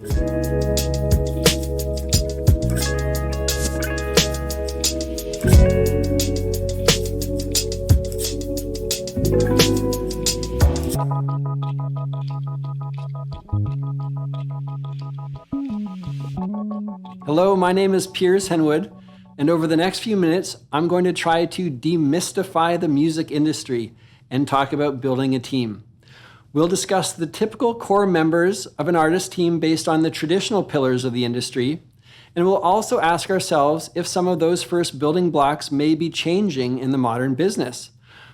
Hello, my name is Piers Henwood, and over the next few minutes, I'm going to try to demystify the music industry and talk about building a team. We'll discuss the typical core members of an artist team based on the traditional pillars of the industry, and we'll also ask ourselves if some of those first building blocks may be changing in the modern business.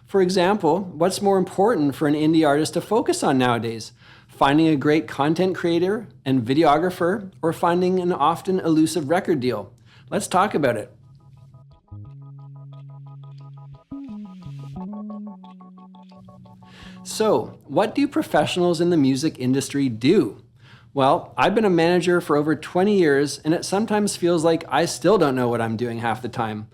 For example, what's more important for an indie artist to focus on nowadays? Finding a great content creator and videographer, or finding an often elusive record deal? Let's talk about it. So, what do professionals in the music industry do? Well, I've been a manager for over 20 years, and it sometimes feels like I still don't know what I'm doing half the time.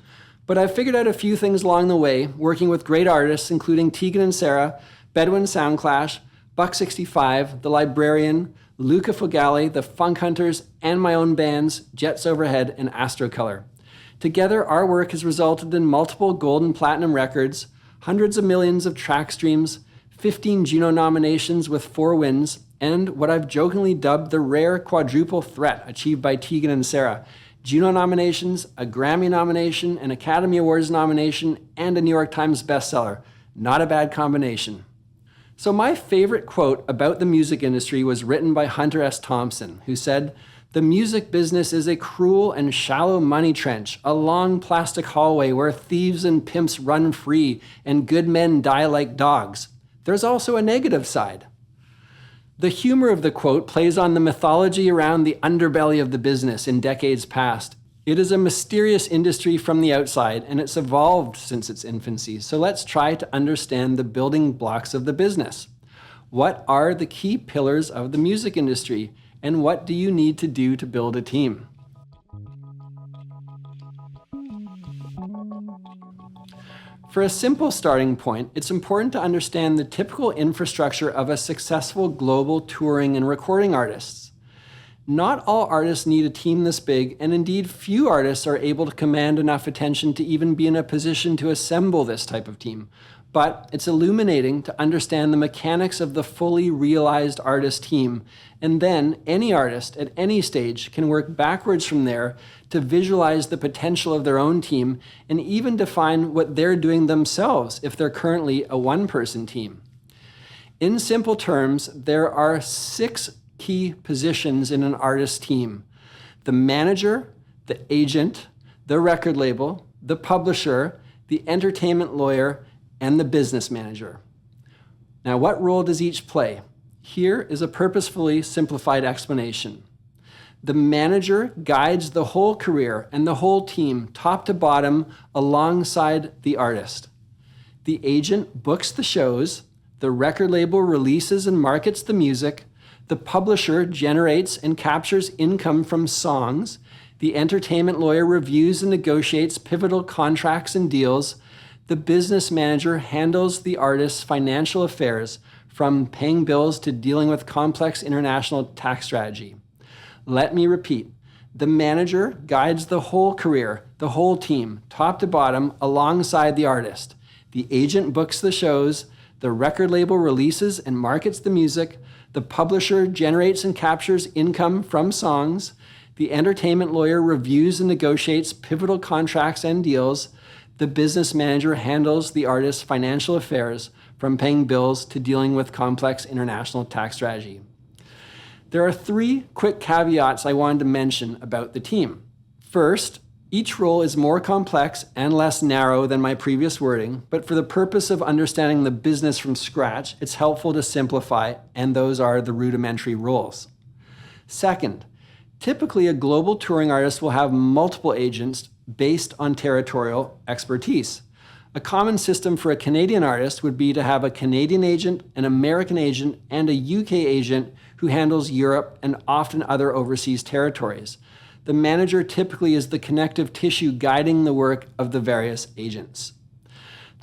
But I've figured out a few things along the way, working with great artists including Tegan and Sarah, Bedouin Soundclash, Buck 65, The Librarian, Luca Fogali, The Funk Hunters, and my own bands, Jets Overhead and Astrocolor. Together, our work has resulted in multiple gold and platinum records, hundreds of millions of track streams, 15 Juno nominations with 4 wins, and what I've jokingly dubbed the rare quadruple threat achieved by Tegan and Sarah: Juno nominations, a Grammy nomination, an Academy Awards nomination, and a New York Times bestseller. Not a bad combination. So my favorite quote about the music industry was written by Hunter S. Thompson, who said, "The music business is a cruel and shallow money trench, a long plastic hallway where thieves and pimps run free and good men die like dogs. There's also a negative side." The humor of the quote plays on the mythology around the underbelly of the business in decades past. It is a mysterious industry from the outside, and it's evolved since its infancy. So let's try to understand the building blocks of the business. What are the key pillars of the music industry, and what do you need to do to build a team? For a simple starting point, it's important to understand the typical infrastructure of a successful global touring and recording artist. Not all artists need a team this big, and indeed few artists are able to command enough attention to even be in a position to assemble this type of team. But it's illuminating to understand the mechanics of the fully realized artist team, and then any artist at any stage can work backwards from there to visualize the potential of their own team and even define what they're doing themselves if they're currently a one-person team. In simple terms, there are 6 key positions in an artist team: the manager, the agent, the record label, the publisher, the entertainment lawyer, and the business manager. Now, what role does each play? Here is a purposefully simplified explanation. The manager guides the whole career and the whole team, top to bottom, alongside the artist. The agent books the shows, the record label releases and markets the music, the publisher generates and captures income from songs, the entertainment lawyer reviews and negotiates pivotal contracts and deals, the business manager handles the artist's financial affairs, from paying bills to dealing with complex international tax strategy. Let me repeat. The manager guides the whole career, the whole team, top to bottom, alongside the artist. The agent books the shows, the record label releases and markets the music, the publisher generates and captures income from songs, the entertainment lawyer reviews and negotiates pivotal contracts and deals, the business manager handles the artist's financial affairs, from paying bills to dealing with complex international tax strategy. There are 3 quick caveats I wanted to mention about the team. First, each role is more complex and less narrow than my previous wording, but for the purpose of understanding the business from scratch, it's helpful to simplify, and those are the rudimentary roles. Second, typically a global touring artist will have multiple agents based on territorial expertise. A common system for a Canadian artist would be to have a Canadian agent, an American agent, and a UK agent who handles Europe and often other overseas territories. The manager typically is the connective tissue guiding the work of the various agents.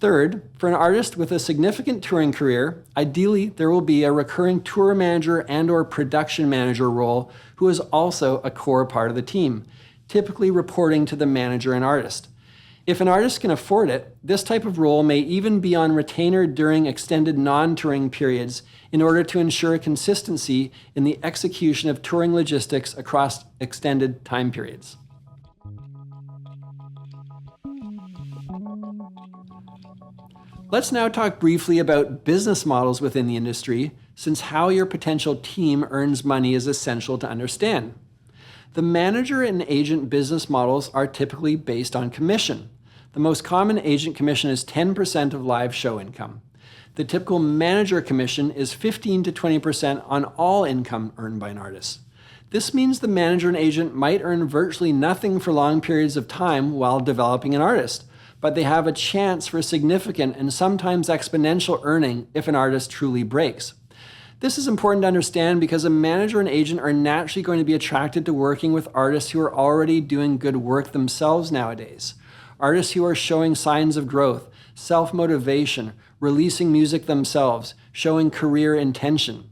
Third, for an artist with a significant touring career, ideally there will be a recurring tour manager and/or production manager role who who is also a core part of the team, typically reporting to the manager and artist. If an artist can afford it, this type of role may even be on retainer during extended non-touring periods in order to ensure consistency in the execution of touring logistics across extended time periods. Let's now talk briefly about business models within the industry, since how your potential team earns money is essential to understand. The manager and agent business models are typically based on commission. The most common agent commission is 10% of live show income. The typical manager commission is 15 to 20% on all income earned by an artist. This means the manager and agent might earn virtually nothing for long periods of time while developing an artist, but they have a chance for significant and sometimes exponential earning if an artist truly breaks. This is important to understand because a manager and agent are naturally going to be attracted to working with artists who are already doing good work themselves nowadays. Artists who are showing signs of growth, self-motivation, releasing music themselves, showing career intention.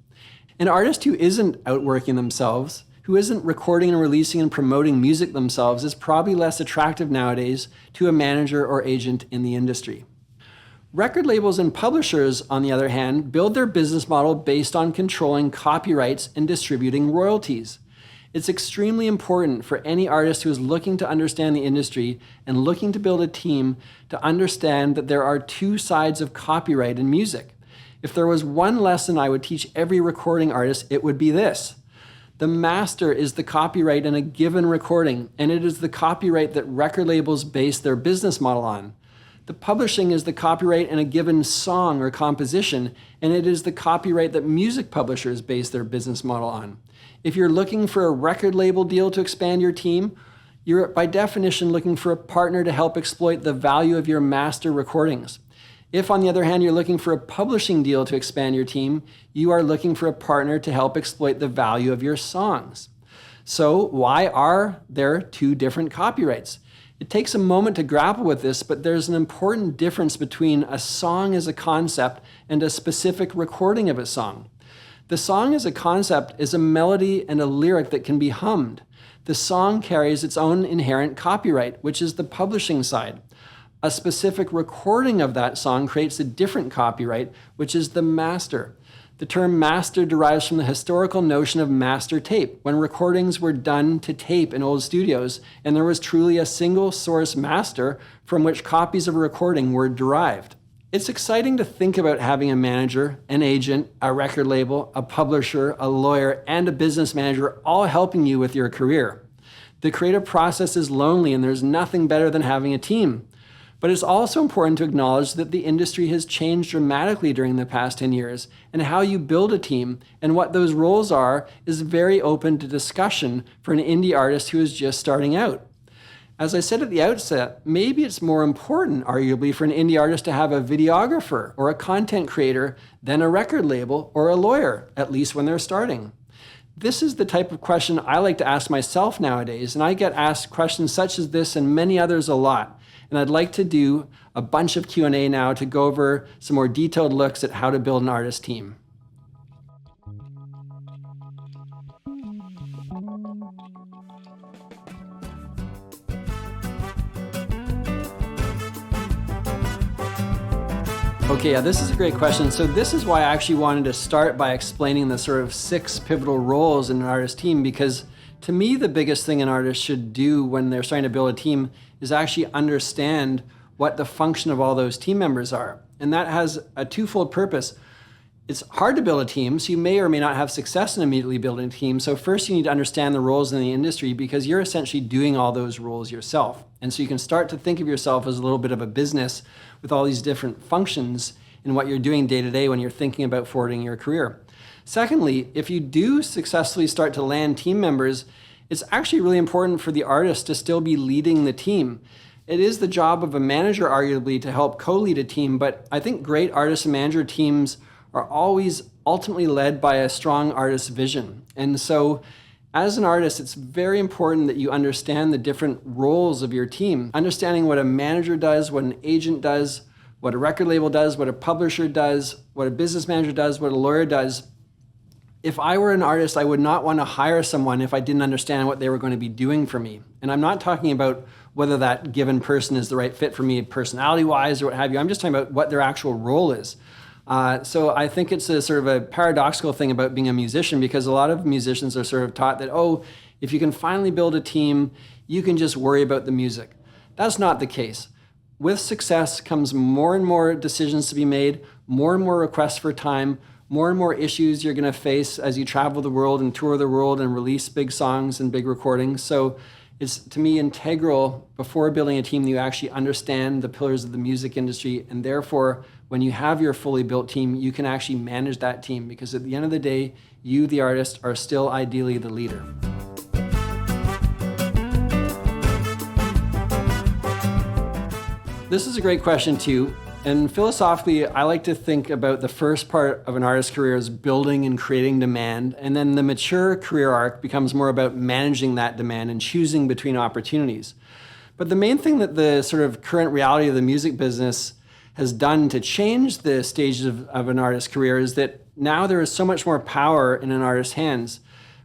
An artist who isn't outworking themselves, who isn't recording and releasing and promoting music themselves, is probably less attractive nowadays to a manager or agent in the industry. Record labels and publishers, on the other hand, build their business model based on controlling copyrights and distributing royalties. It's extremely important for any artist who is looking to understand the industry and looking to build a team to understand that there are two sides of copyright in music. If there was one lesson I would teach every recording artist, it would be this. The master is the copyright in a given recording, and it is the copyright that record labels base their business model on. The publishing is the copyright in a given song or composition, and it is the copyright that music publishers base their business model on. If you're looking for a record label deal to expand your team, you're by definition looking for a partner to help exploit the value of your master recordings. If, on the other hand, you're looking for a publishing deal to expand your team, you are looking for a partner to help exploit the value of your songs. So why are there two different copyrights? It takes a moment to grapple with this, but there's an important difference between a song as a concept and a specific recording of a song. The song as a concept is a melody and a lyric that can be hummed. The song carries its own inherent copyright, which is the publishing side. A specific recording of that song creates a different copyright, which is the master. The term master derives from the historical notion of master tape, when recordings were done to tape in old studios, and there was truly a single source master from which copies of a recording were derived. It's exciting to think about having a manager, an agent, a record label, a publisher, a lawyer, and a business manager all helping you with your career. The creative process is lonely, and there's nothing better than having a team. But it's also important to acknowledge that the industry has changed dramatically during the past 10 years, and how you build a team and what those roles are is very open to discussion for an indie artist who is just starting out. As I said at the outset, maybe it's more important, arguably, for an indie artist to have a videographer or a content creator than a record label or a lawyer, at least when they're starting. This is the type of question I like to ask myself nowadays, and I get asked questions such as this and many others a lot. And I'd like to do a bunch of Q&A now to go over some more detailed looks at how to build an artist team. Okay, yeah, this is a great question. So this is why I actually wanted to start by explaining the sort of 6 pivotal roles in an artist team, because to me, the biggest thing an artist should do when they're starting to build a team is actually understand what the function of all those team members are. And that has a twofold purpose. It's hard to build a team, so you may or may not have success in immediately building a team. So first you need to understand the roles in the industry, because you're essentially doing all those roles yourself. And so you can start to think of yourself as a little bit of a business with all these different functions in what you're doing day to day when you're thinking about forwarding your career. Secondly, if you do successfully start to land team members, it's actually really important for the artist to still be leading the team. It is the job of a manager, arguably, to help co-lead a team, but I think great artist and manager teams are always ultimately led by a strong artist's vision. And so as an artist, it's very important that you understand the different roles of your team. Understanding what a manager does, what an agent does, what a record label does, what a publisher does, what a business manager does, what a lawyer does, if I were an artist, I would not want to hire someone if I didn't understand what they were going to be doing for me. And I'm not talking about whether that given person is the right fit for me personality-wise or what have you. I'm just talking about what their actual role is. So I think it's a sort of a paradoxical thing about being a musician, because a lot of musicians are sort of taught that, oh, if you can finally build a team, you can just worry about the music. That's not the case. With success comes more and more decisions to be made, more and more requests for time, more and more issues you're going to face as you travel the world and tour the world and release big songs and big recordings. So it's, to me, integral before building a team that you actually understand the pillars of the music industry. And therefore, when you have your fully built team, you can actually manage that team, because at the end of the day, you, the artist, are still ideally the leader. This is a great question too. And philosophically, I like to think about the first part of an artist's career as building and creating demand. And then the mature career arc becomes more about managing that demand and choosing between opportunities. But the main thing that the sort of current reality of the music business has done to change the stages of an artist's career is that now there is so much more power in an artist's hands.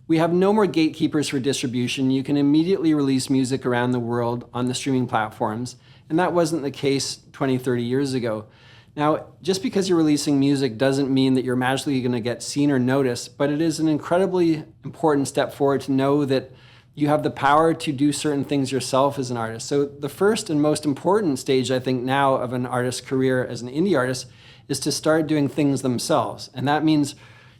We have no more gatekeepers for distribution. You can immediately release music around the world on the streaming platforms. And that wasn't the case 20, 30 years ago. Now, just because you're releasing music doesn't mean that you're magically going to get seen or noticed, but it is an incredibly important step forward to know that you have the power to do certain things yourself as an artist. So the first and most important stage, I think, now of an artist's career as an indie artist is to start doing things themselves. And that means,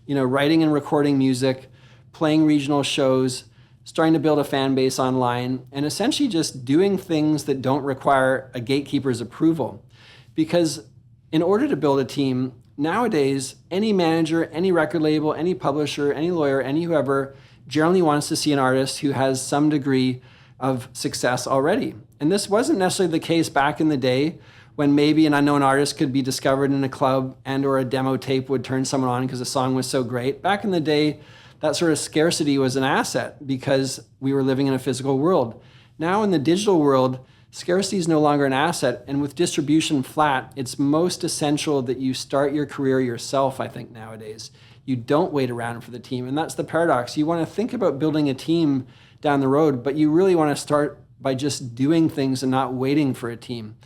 writing and recording music, playing regional shows, starting to build a fan base online, and essentially just doing things that don't require a gatekeeper's approval. Because in order to build a team, nowadays, any manager, any record label, any publisher, any lawyer, any whoever generally wants to see an artist who has some degree of success already. And this wasn't necessarily the case back in the day when maybe an unknown artist could be discovered in a club and or a demo tape would turn someone on because the song was so great. Back in the day, that sort of scarcity was an asset because we were living in a physical world. Now in the digital world, scarcity is no longer an asset, and with distribution flat, it's most essential that you start your career yourself, I think, nowadays. You don't wait around for the team, and that's the paradox. You want to think about building a team down the road, but you really want to start by just doing things and not waiting for a team.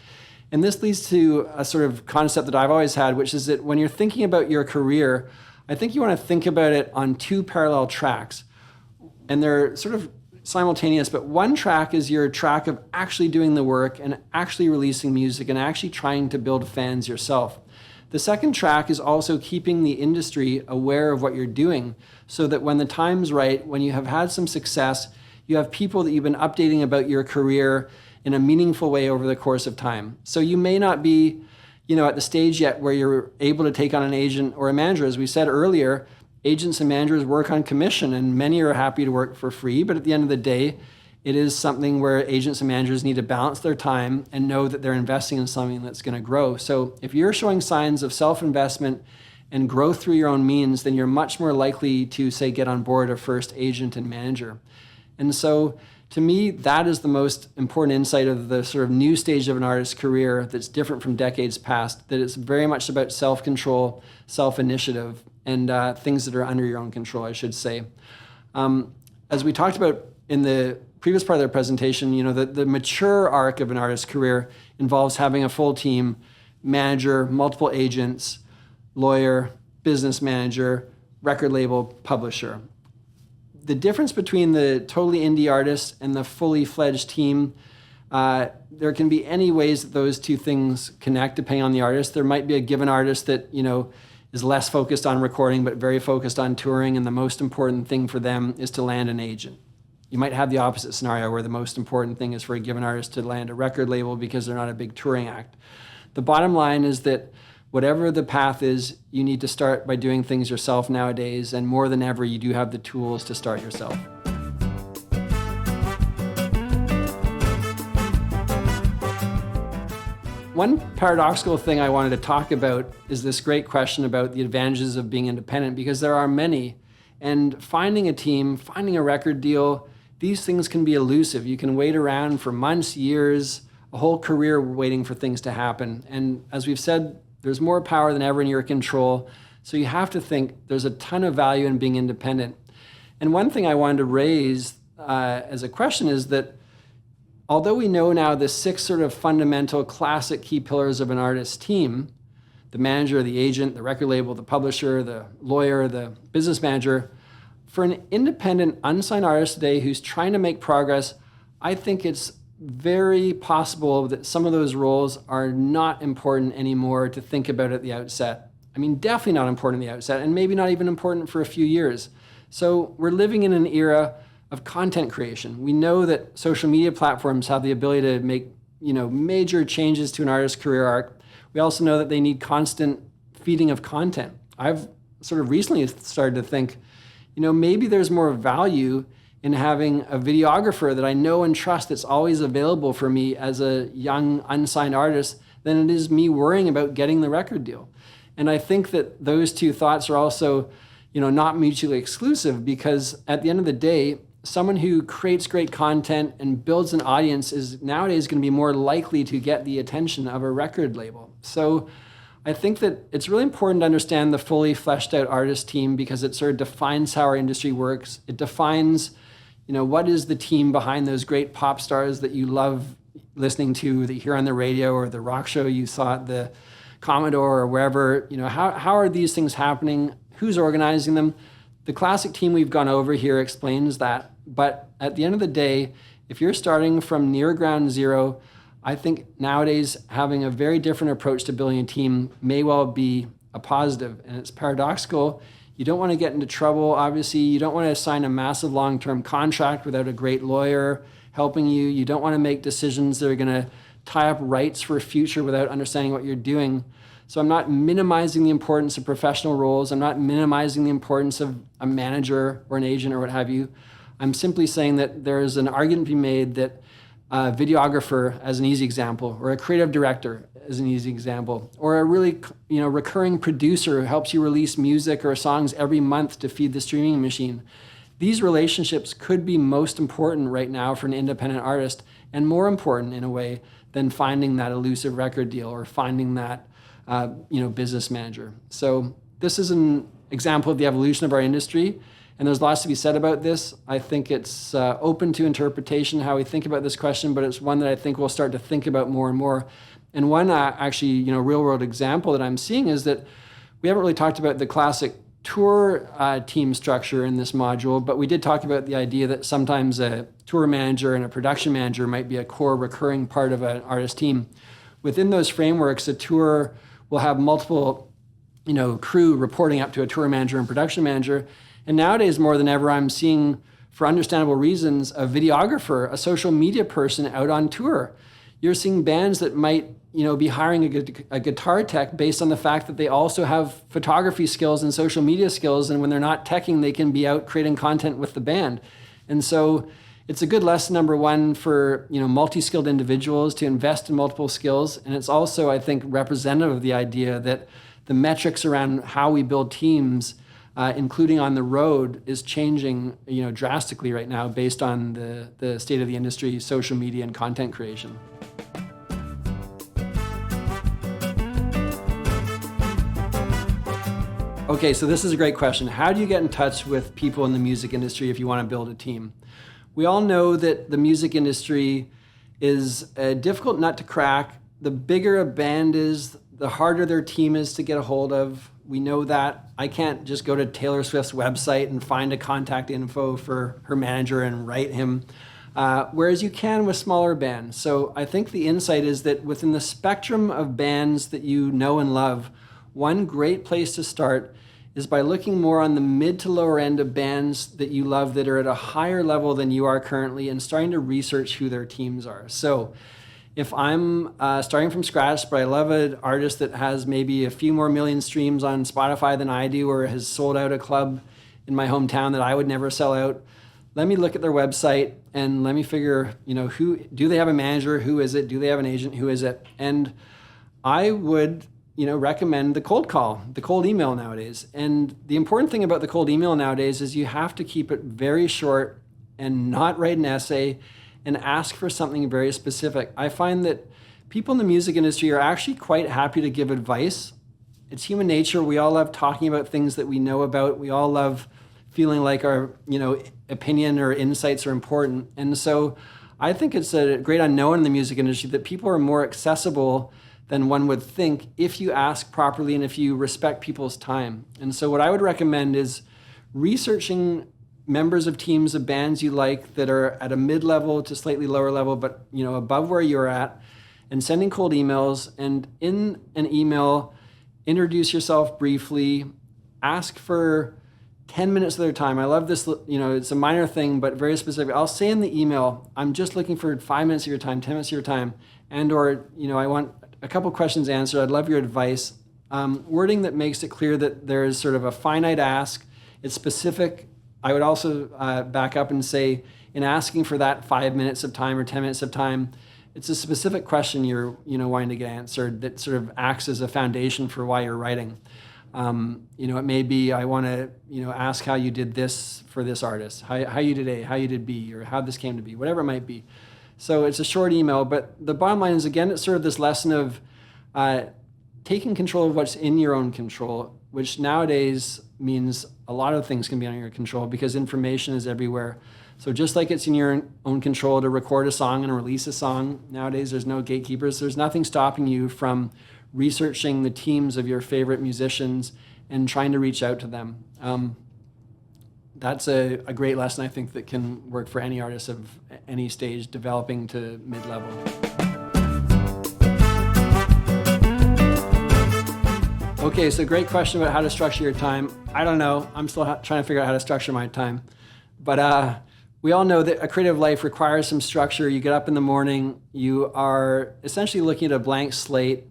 And this leads to a sort of concept that I've always had, which is that when you're thinking about your career, I think you want to think about it on two parallel tracks. And they're sort of simultaneous, but one track is your track of actually doing the work and actually releasing music and actually trying to build fans yourself. The second track is also keeping the industry aware of what you're doing so that when the time's right, when you have had some success, you have people that you've been updating about your career in a meaningful way over the course of time. So you may not be at the stage yet where you're able to take on an agent or a manager. As we said earlier, agents and managers work on commission, and many are happy to work for free. But at the end of the day, it is something where agents and managers need to balance their time and know that they're investing in something that's going to grow. So if you're showing signs of self-investment and growth through your own means, then you're much more likely to, say, get on board a first agent and manager. And so to me, that is the most important insight of the sort of new stage of an artist's career that's different from decades past, that it's very much about self-control, self-initiative, and things that are under your own control, I should say. As we talked about in the previous part of the presentation, the mature arc of an artist's career involves having a full team, manager, multiple agents, lawyer, business manager, record label, publisher. The difference between the totally indie artist and the fully fledged team, there can be any ways that those two things connect depending on the artist. There might be a given artist that, is less focused on recording but very focused on touring, and the most important thing for them is to land an agent. You might have the opposite scenario where the most important thing is for a given artist to land a record label because they're not a big touring act. The bottom line is that whatever the path is, you need to start by doing things yourself nowadays, and more than ever, you do have the tools to start yourself. One paradoxical thing I wanted to talk about is this great question about the advantages of being independent, because there are many, and finding a team, finding a record deal, these things can be elusive. You can wait around for months, years, a whole career waiting for things to happen. And as we've said, there's more power than ever in your control. So you have to think there's a ton of value in being independent. And one thing I wanted to raise as a question is that although we know now the 6 sort of fundamental classic key pillars of an artist's team, the manager, the agent, the record label, the publisher, the lawyer, the business manager, for an independent, unsigned artist today who's trying to make progress, I think it's very possible that some of those roles are not important anymore to think about at the outset. I mean, definitely not important at the outset, and maybe not even important for a few years. So we're living in an era of content creation. We know that social media platforms have the ability to make, major changes to an artist's career arc. We also know that they need constant feeding of content. I've sort of recently started to think, maybe there's more value in having a videographer that I know and trust that's always available for me as a young, unsigned artist than it is me worrying about getting the record deal. And I think that those two thoughts are also, not mutually exclusive, because at the end of the day, someone who creates great content and builds an audience is nowadays going to be more likely to get the attention of a record label. So I think that it's really important to understand the fully fleshed out artist team, because it sort of defines how our industry works. It defines, what is the team behind those great pop stars that you love listening to, that you hear on the radio or the rock show you saw at the Commodore or wherever. How are these things happening? Who's organizing them? The classic team we've gone over here explains that. But at the end of the day, if you're starting from near ground zero, I think nowadays having a very different approach to building a team may well be a positive. And it's paradoxical. You don't want to get into trouble, obviously. You don't want to sign a massive long-term contract without a great lawyer helping you. You don't want to make decisions that are going to tie up rights for a future without understanding what you're doing. So I'm not minimizing the importance of professional roles. I'm not minimizing the importance of a manager or an agent or what have you. I'm simply saying that there is an argument to be made that a videographer, as an easy example, or a creative director, as an easy example, or a really recurring producer who helps you release music or songs every month to feed the streaming machine. These relationships could be most important right now for an independent artist, and more important in a way than finding that elusive record deal or finding that business manager. So this is an example of the evolution of our industry, and there's lots to be said about this. I think it's open to interpretation how we think about this question, but it's one that I think we'll start to think about more and more. And one real world example that I'm seeing is that we haven't really talked about the classic tour team structure in this module, but we did talk about the idea that sometimes a tour manager and a production manager might be a core recurring part of an artist team. Within those frameworks, a tour will have multiple, crew reporting up to a tour manager and production manager. And nowadays, more than ever, I'm seeing, for understandable reasons, a videographer, a social media person out on tour. You're seeing bands that might, be hiring a guitar tech based on the fact that they also have photography skills and social media skills. And when they're not teching, they can be out creating content with the band. And so it's a good lesson, number one, for multi-skilled individuals to invest in multiple skills. And it's also, I think, representative of the idea that the metrics around how we build teams, including on the road, is changing drastically right now based on the state of the industry, social media, and content creation. Okay, so this is a great question. How do you get in touch with people in the music industry if you want to build a team? We all know that the music industry is a difficult nut to crack. The bigger a band is, the harder their team is to get a hold of. We know that. I can't just go to Taylor Swift's website and find a contact info for her manager and write him, whereas you can with smaller bands. So I think the insight is that within the spectrum of bands that you know and love, one great place to start is by looking more on the mid to lower end of bands that you love that are at a higher level than you are currently, and starting to research who their teams are. So if I'm starting from scratch, but I love an artist that has maybe a few more million streams on Spotify than I do, or has sold out a club in my hometown that I would never sell out, let me look at their website and let me figure, who do they have a manager? Who is it? Do they have an agent? Who is it? And I would recommend the cold call, the cold email nowadays. And the important thing about the cold email nowadays is you have to keep it very short and not write an essay and ask for something very specific. I find that people in the music industry are actually quite happy to give advice, it's human nature. We all love talking about things that we know about. We all love feeling like our, opinion or insights are important. And so I think it's a great unknown in the music industry that people are more accessible than one would think if you ask properly and if you respect people's time. And so what I would recommend is researching members of teams of bands you like that are at a mid-level to slightly lower level, but above where you're at, and sending cold emails. And in an email, introduce yourself briefly, ask for 10 minutes of their time. I love this, it's a minor thing, but very specific. I'll say in the email, I'm just looking for 5 minutes of your time, 10 minutes of your time, or I want a couple questions answered. I'd love your advice. Wording that makes it clear that there is sort of a finite ask. It's specific. I would also back up and say, in asking for that 5 minutes of time or 10 minutes of time, it's a specific question you're wanting to get answered that sort of acts as a foundation for why you're writing. It may be, I want to ask how you did this for this artist, how you did A, how you did B, or how this came to be, whatever it might be. So it's a short email, but the bottom line is, again, it's sort of this lesson of taking control of what's in your own control, which nowadays means a lot of things can be under your control because information is everywhere. So just like it's in your own control to record a song and release a song, nowadays there's no gatekeepers. There's nothing stopping you from researching the teams of your favorite musicians and trying to reach out to them. That's a great lesson, I think, that can work for any artist of any stage developing to mid-level. Okay, so great question about how to structure your time. I don't know. I'm still trying to figure out how to structure my time. But we all know that a creative life requires some structure. You get up in the morning, you are essentially looking at a blank slate.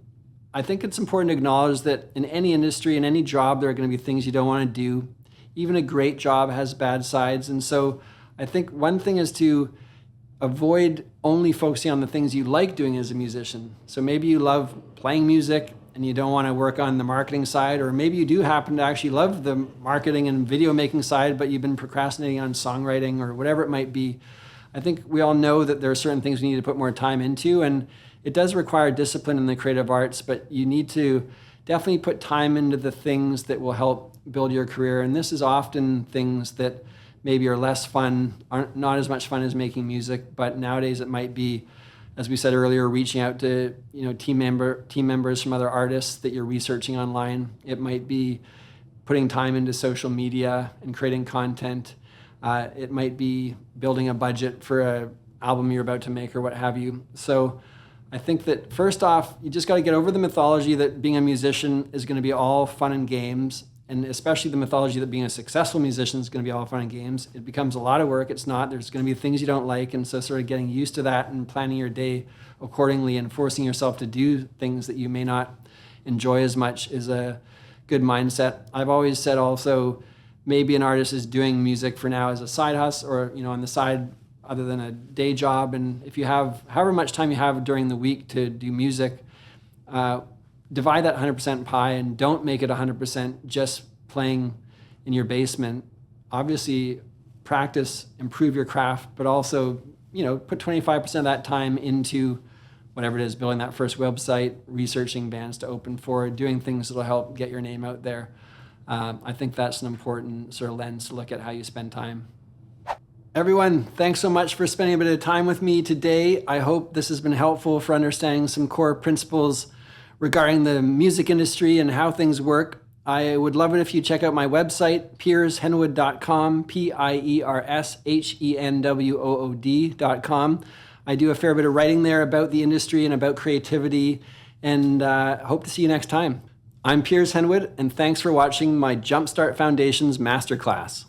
I think it's important to acknowledge that in any industry, in any job, there are going to be things you don't want to do. Even a great job has bad sides. And so I think one thing is to avoid only focusing on the things you like doing as a musician. So maybe you love playing music and you don't want to work on the marketing side, or maybe you do happen to actually love the marketing and video making side, but you've been procrastinating on songwriting or whatever it might be. I think we all know that there are certain things we need to put more time into, and it does require discipline in the creative arts, but you need to definitely put time into the things that will help build your career. And this is often things that maybe are less fun, aren't not as much fun as making music, but nowadays it might be, as we said earlier, reaching out to team members from other artists that you're researching online. It might be putting time into social media and creating content. It might be building a budget for an album you're about to make or what have you. So I think that first off, you just got to get over the mythology that being a musician is going to be all fun and games, and especially the mythology that being a successful musician is going to be all fun and games. It becomes a lot of work. It's not. There's going to be things you don't like, and so sort of getting used to that and planning your day accordingly and forcing yourself to do things that you may not enjoy as much is a good mindset. I've always said also, maybe an artist is doing music for now as a side hustle or on the side other than a day job, and if you have however much time you have during the week to do music, divide that 100% pie and don't make it 100% just playing in your basement. Obviously, practice, improve your craft, but also, put 25% of that time into whatever it is, building that first website, researching bands to open for, doing things that will help get your name out there. I think that's an important sort of lens to look at how you spend time. Everyone, thanks so much for spending a bit of time with me today. I hope this has been helpful for understanding some core principles regarding the music industry and how things work. I would love it if you check out my website, piershenwood.com, PIERSHENWOOD.com. I do a fair bit of writing there about the industry and about creativity, and hope to see you next time. I'm Piers Henwood, and thanks for watching my Jumpstart Foundations Masterclass.